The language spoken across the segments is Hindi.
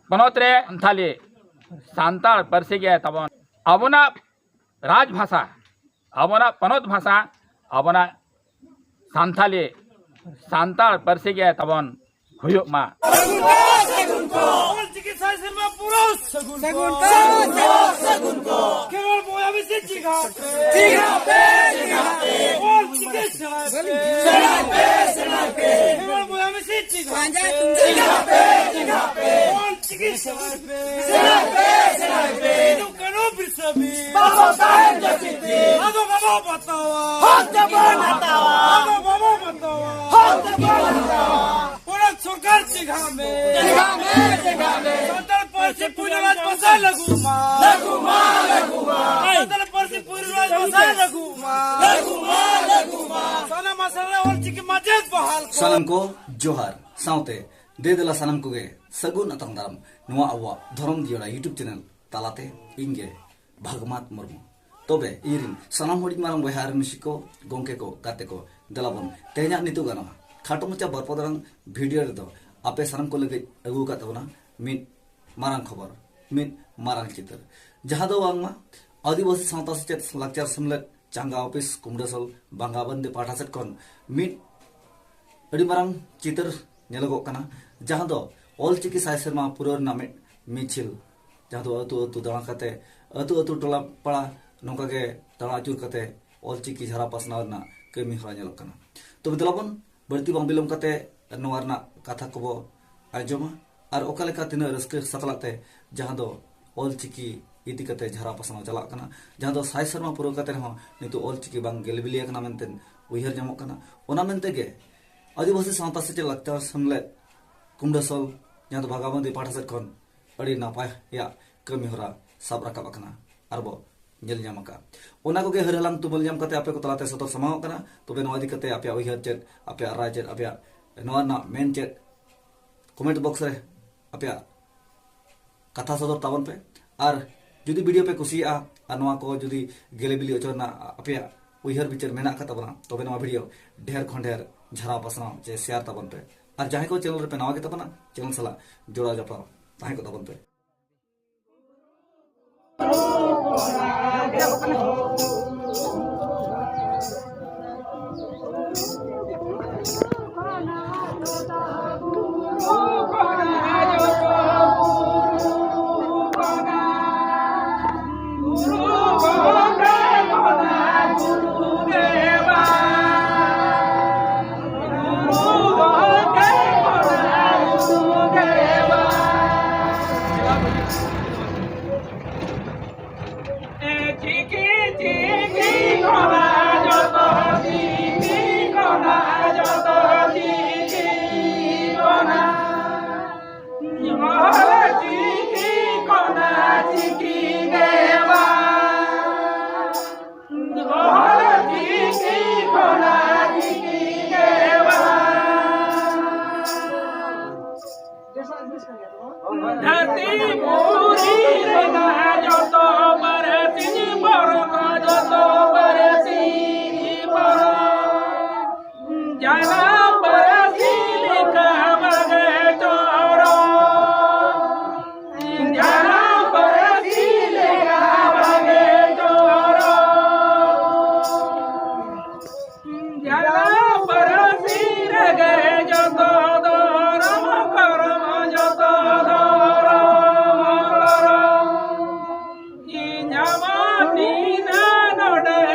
पनत रे थाली सान्ताल पार्सी गे तबन अबना राजभाषा अबना पनत भाषा अबना सान्ताली सान्ताल पार्सी गे तबन हुयुग मा सानम को जोहार साउते दे देला सानम को गे सगुन अतंग दारम नुआ अवा धरम दियोला यूट्यूब चैनल तालाते इंगे भागमात मुर्मु तबे इरिन सानम होड़ी मारम बहार मिसिको गोंके को गाते को दलाबन तेना नितु गाना खाटो मुचा बरपदरंग वीडियो रे दो आपे सानम को लगे अगु का तबना मिन मारंग खबर मिन मारंग चित्र जहां दो वांगमा आदिवासी सावता सेचेत लाक्चार समले चांगा ऑफिस कुमडसल बांगाबंदे पाठासेट कोन मिन अड़ी मारंग चित्र नेलगो कना जहां दो ऑल चिकी साय शर्मा पुरर नामे मिचिल जहां दो अतु अतु दड़ा कते अतु अतु टोला पड़ा नोका के दड़ा चुर कते ऑल चिकी झरा पासना ना केमी हरा नेलग कना तो बदलाबन बर्ती बांग बिलम कते नोवारना कथा को आजमा और ओकालेका तिना रस्के सकलाते जहां दो ऑल चिकी इति कते झरा पासना चला कना जहां दो साय शर्मा पुरर कते हो नितु ऑल चिकी बांग गेलबिलिया कना मेनतेन उयहर जमो कना ओना मेनते गे आदिवासी सावता से लाक्चार समले कुमडसल जहां दो भागाबंदी पाठासेट खन अड़ी नापाय या कमी हरा साब राकाब कना आरबो जेल जामका ओना को गे हरहलांग तुमल जाम कते आपे को तलाते सतर समाव कना तबे नवा दि कते आपे उयहर चेत आपे राय चेत आपे नवा ना मेन चेत कमेंट बॉक्स रे आपे कथा सदर तावन पे और जुदी वीडियो पे कुसिया और नवा को जुदी गेलेबिली ओचरना आपे उयहर बिचार मेना का तबना तबे नवा वीडियो ढेर खंडेर झरा पसना जे शेयर तबन पे और जहां को चैनल पे नवा के तबना चैनल सला जोड़ा जपा ताहे को तबन पे Nina, no,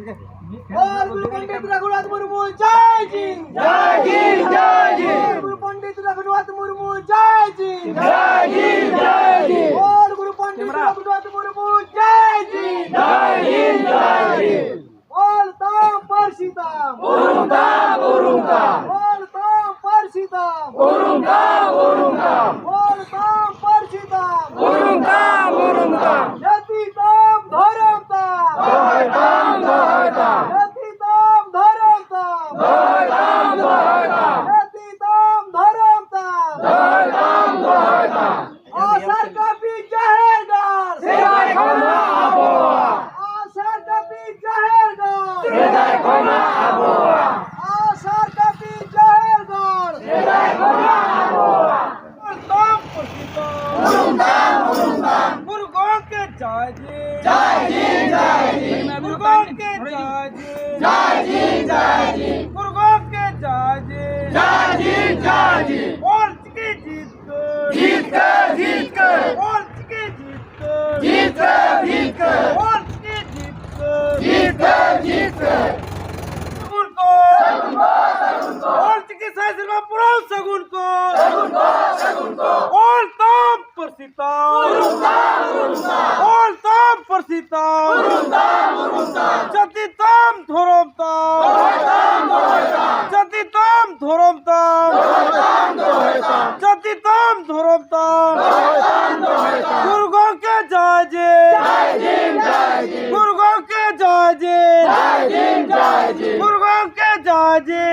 और गुरु पंडित रघुनाथ मुर्मू जय जी, जय जी जय जी, गुरु पंडित रघुनाथ मुर्मू जय जी, जय जी जय जी, और गुरु पंडित रघुनाथ मुर्मू जय जी, जय जी जय जी। बोलताम परसीताम, उरुंगा उरुंगा, बोलताम परसीताम, उरुंगा उरुंगा, बोलताम परसीताम, उरुंगा उरुंगा, यतीताम धर्मताम, दोहताम दोहताम, यतीताम धर्मताम, दोहताम दोहताम, यतीताम धर्मताम, दोहताम दोहताम। आसर कपी जहेरदार, हृदय खोना आबोआ, आसर कपी जहेरदार, हृदय खोना आबोआ, आसर कपी जहेरदार, हृदय खोना आबोआ। बोलताम परसीताम, उरुंगा उरुंगा, गुरुगों के जय जी, जय जी जय जी, गुरुगों के जय जी, जय जी जय जी, गुरुगों के जय जी, जय जी जय जी। और की जीत कर, जीत कर जीत कर, और की जीत कर, जीत कर जीत कर, और की जीत कर, जीत कर जीत कर। सगुन को, और चिकित्सा सेवा पुराव सगुन को, और ताम परसीताम, और ताम परसीताम, जतिताम धोरमताम, जतिताम धोरमताम, जतिताम धोरमताम, गुरुगों के जय जी, गुरुगों के जय जी, गुरुगों के जय जी,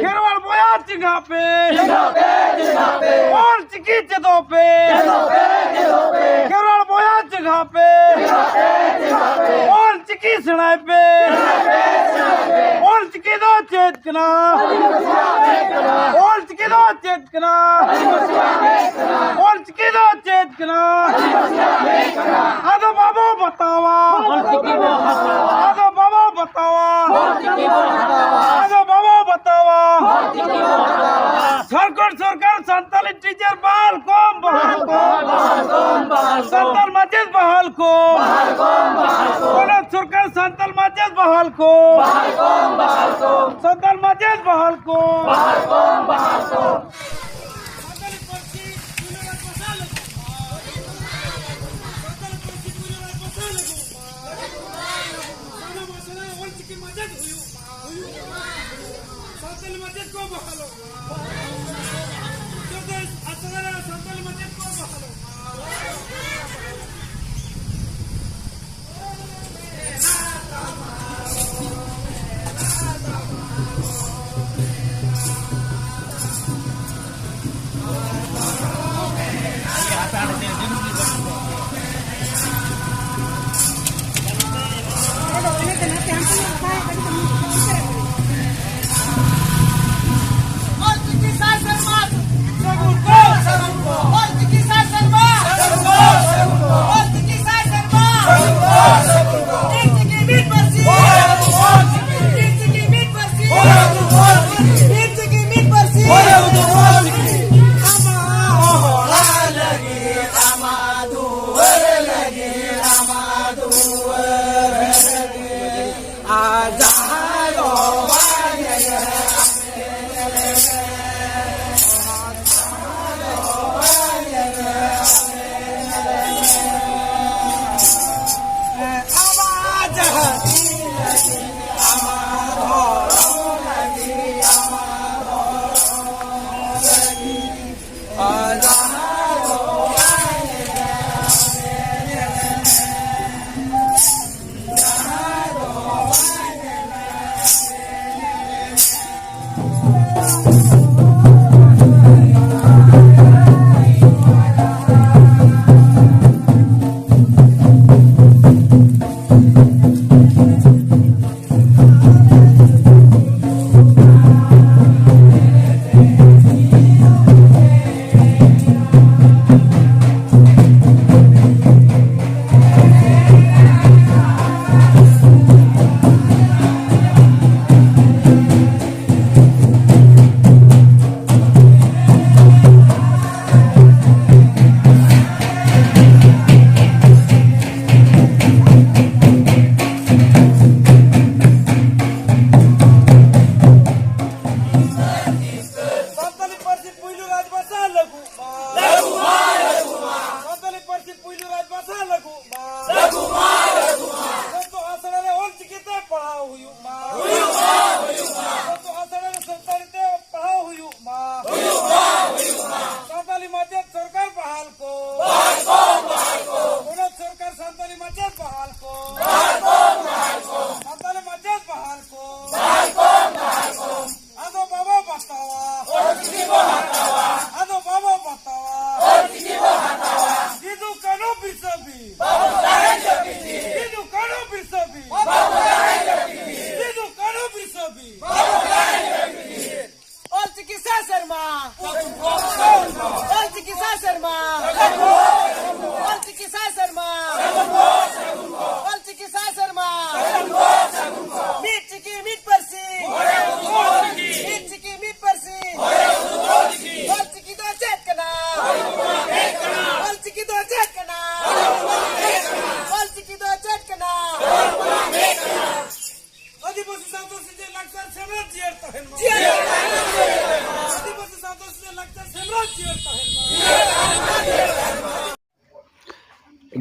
खेरवाड़ बोया चिंगा पे, और चिकी चदो पे, खेरवाड़ बोया चिंगा पे, और चिकी सड़ाई पे, और चिकी दो चेतना, और चिकी दो चेतना, और चिकी दो चेतना, आदो बाबा बतावा, आदो बाबा बतावा, आदो बाबा बतावा, झारखंड सरकार संताली टीचर बहाल को, संताल मस्जिद बहाल को, सरकार संताल मस्जिद बहाल को, संताल मस्जिद बहाल को,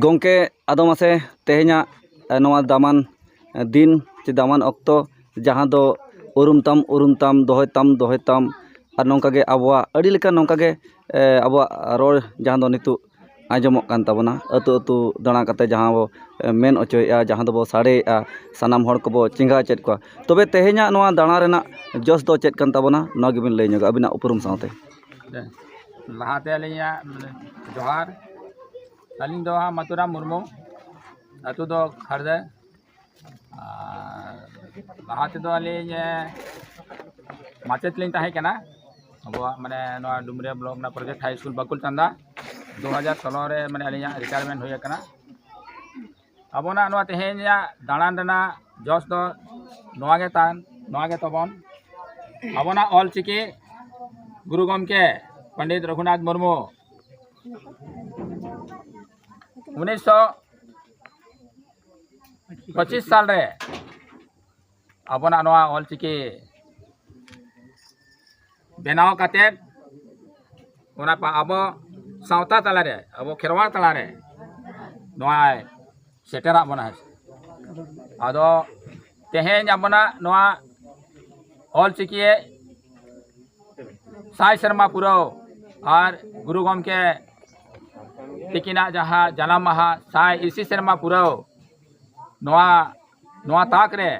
गोंके आदो मासे तेहेना नवा दामान दिन चे दामान अक्तो जहाँ दो उरुम ताम दोहय ताम और नौका गे आबवा अड़ी लेका नौका गे आबवा रोड जहाँ दो नितु आंजमोग कान ताबोना अतु अतु दाणा काते जहाँ बो मेन अचोएआ जहाँ दो बो साड़ेआ सानाम हड़ को बो चिंगा चेद को तबे तेहेना नवा दाणा रेना जस दो चेद कान ताबोना नवा गेबिन लay ñoga अबिना उपरुम सावते लहाते अलिया जोहार अलिंग दो मथुराम मुर्मू अतु दो खरदे लहाते दो अलिंग माचेत लिंग ताहे कना अब माने नवा डुमरिया ब्लॉक ना प्रोजेक्ट हाई स्कूल बकुल चंदा 2016 रे माने अलिया रिटायरमेंट होय कना अबोना नवा तेहेनिया दाणान रेना जस दो नवा गे तान नवा गे तबन अबोना ऑल चिकी गुरु गमके पंडित रघुनाथ मुर्मू 1925 साल रे अबोना नवा ऑल चिकी बेनाव काते ओना पा अब सावता तलारे अब खेरवाड़ तलारे नवा सेटेरा बना है आदो तेहेन अबोना नवा ऑल चिकी साय शर्मा पुरो और गुरु गमके तिकिना जहाँ जन्म माहा साय इसी शर्मा पुरो नवा ताक रे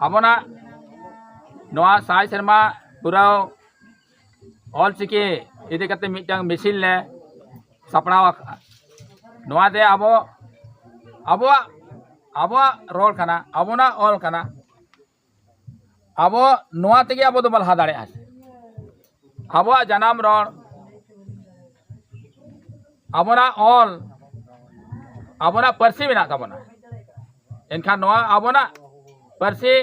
अबोना नवा साय शर्मा पुरो ऑल चिकी इदी कते मिटang मिसिल ले सपना नवा दे अबो रोल कना अबोना ऑल कना अबो नवा तेगे अबो दो बलहा दाड़े आसे अबो जनाम रोड अबोना ऑल अबोना परसी मेना ताबोना एनखान नवा अबोना परसी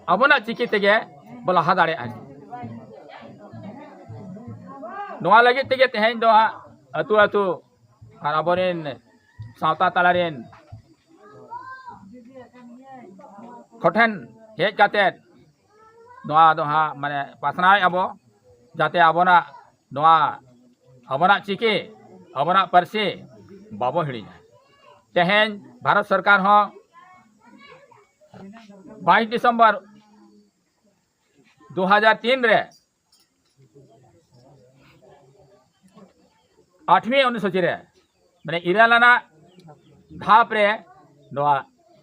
अबोना चिकी तेगे बलहा दाड़े आसे नवा लगी तेगे तेहेन दो अतु अतु और अबोरेन सावता तलारेन खोठन हेज काते नवा दो माने पासनाय अबो जाते अबोना नवा अबोना चिकी अबोना परसी बाबो हिड़ीना तेहेन भारत सरकार हो 22 दिसंबर 2003 रे 8वीं अनुसूची रे माने इरालाना धाप रे नवा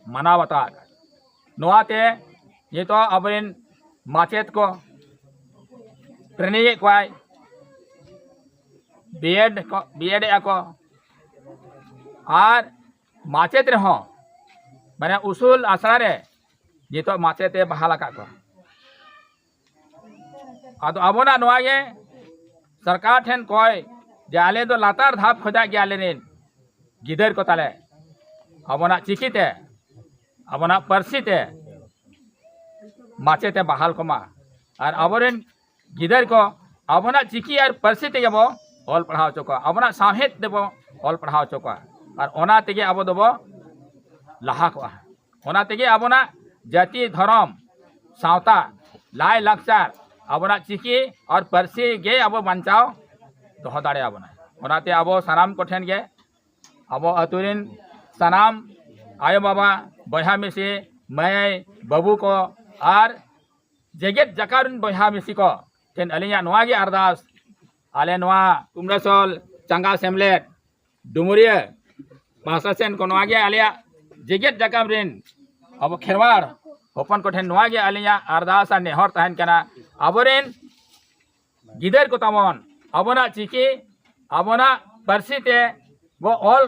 मानावता नवाते ये तो अबरेन माचेत को ट्रेनिंग को बीएड को और माचेत रे हो माने उसूल आसरा रे ये तो माचेते बहाल का को आदो अबोना नवा ये सरकार ठेन कोय जे आले दो लातार धाप खोजा गया लेन गिदर को ताले अबोना चिकीते अबोना परसीते माचेते बहाल को मा और अबोरेन गिदर को अबोना चिकी और परसी तेगे बो ऑल पढ़ाओ चोको अबोना साहेत देबो ऑल पढ़ाओ चोको और ओना तेगे अबो दबो लहा को ओना तेगे अबोना जाति धर्म सावता लाय लाक्चार अबोना चिकी और परसी गे अबो बंचाओ दोह दाड़े आबोना ओनाते अबो सानाम को ठेन गे अबो अतुरिन सानाम आयो बाबा बहा मिसी मैं बाबू को और जेगेत जकारुन बहा मिसी को ठेन अलिया नवा गे अरदास आले नवा कुमरासल चंगा सेमलेट डुमरिया भाषा सेन को नवा गे आलिया जेगेत जकामरिन अब खेरवाड़ होपन को ठेन नवा गे आलिया अरदास और नेहर तहन कना अबोरेन गिदर को तमन अबोना चिकी अबोना परसीते वो ऑल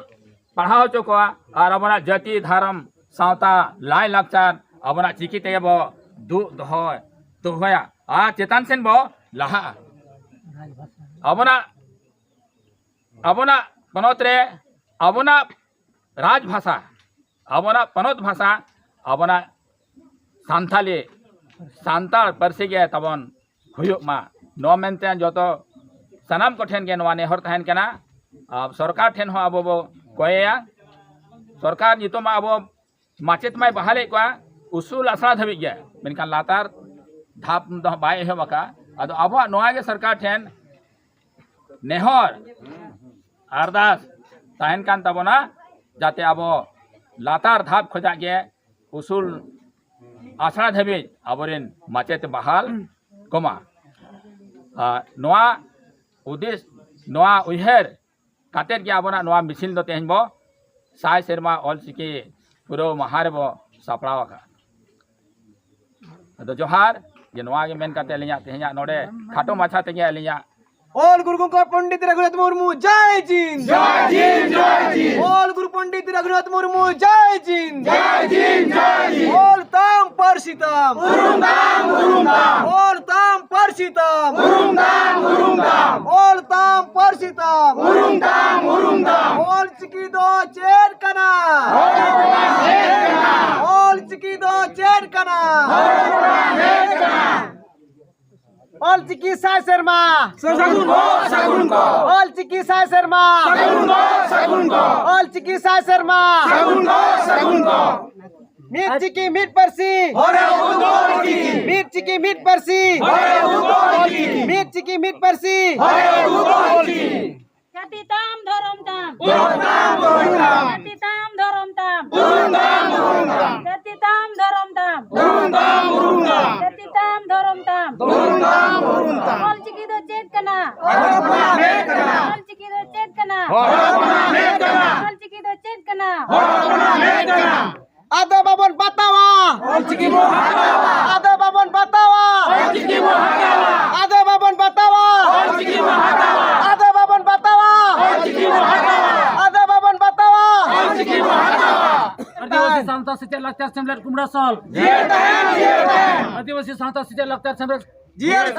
पढ़ाओ चुको और अबोना जाति धर्म सावता लाय लाक्चार अबोना चिकी ते बो दु दोहय दोहया आ चेतन सेन बो लहा अबोना पनोत रे अबोना राजभाषा अबोना पनोत भाषा अबोना सांथाली सांताल परसी गे तबन हुयुक मा नो मेनते जतो सानाम को ठेन के नवा नेहर तहन कना अब सरकार ठेन हो अब कोया सरकार नितो मा अब माचेत माय बहाले को उसूल आसरा धबी गया मेनकान लातार धाप दो बाय हेबका अदो अब नवा गे सरकार ठेन नेहर अरदास तहन कान तबना जाते अब लातार धाप खोजा गे उसूल आसड़ा धाबी आबरेन माचेत बहाल कमा नोआ उद्देश्य नोआ उयहर काटेर गे आबना नोआ मिसिल दो तेहन बो साय सेरमा ऑलचिकी पुरो महार बो सापड़ाव का तो जोहार जे नोआ गे मेन काटे लिया तेहया नोडे खाटो माछा तेगे लिया ऑल गुरु गोंका पंडित रघुनाथ मुर्मू जय जिन जय जिन जय जिन ऑल गुरु पंडित रघुनाथ मुर्मू जय जिन जय जिन जय जिन ऑल ताम परसितम उरुंदाम उरुंदाम ऑल ताम परसितम उरुंदाम उरुंदाम ऑल ताम परसितम उरुंदाम उरुंदाम ऑल चिकी दो चेर कना ऑल चिकी दो चेर कना ऑल चिकी साय शर्मा सगुन को ऑल चिकी साय शर्मा सगुन को ऑल चिकी साय शर्मा सगुन को मीट चिकी मीट परसी होरे उदोल की मीट चिकी मीट परसी होरे उदोल की मीट चिकी मीट परसी होरे उदोल की Katitam dharam tam. उरुंदाम उरुंदाम Katitam dharam tam. उरुंदाम उरुंदाम Katitam dharam tam. उरुंदाम उरुंदाम Katitam dharam tam. उरुंदाम उरुंदाम All chiki do chet kana. अपना मेट करना All chiki do chet kana. अपना मेट करना All chiki do chet kana. अपना मेट करना आदा बाबन बतावा ऑल चिकी वो हटावा आदा बाबन बतावा ऑल चिकी वो हटावा आदा बाबन बतावा ऑल चिकी वो हटावा आदा बाबन बतावा ऑल चिकी वो हटावा आदा बाबन बतावा ऑल चिकी वो हटावा आदिवासी संस्था से लगता सम्राट कुमड़ा साल जियर तहन आदिवासी संस्था से लगता सम्राट जियर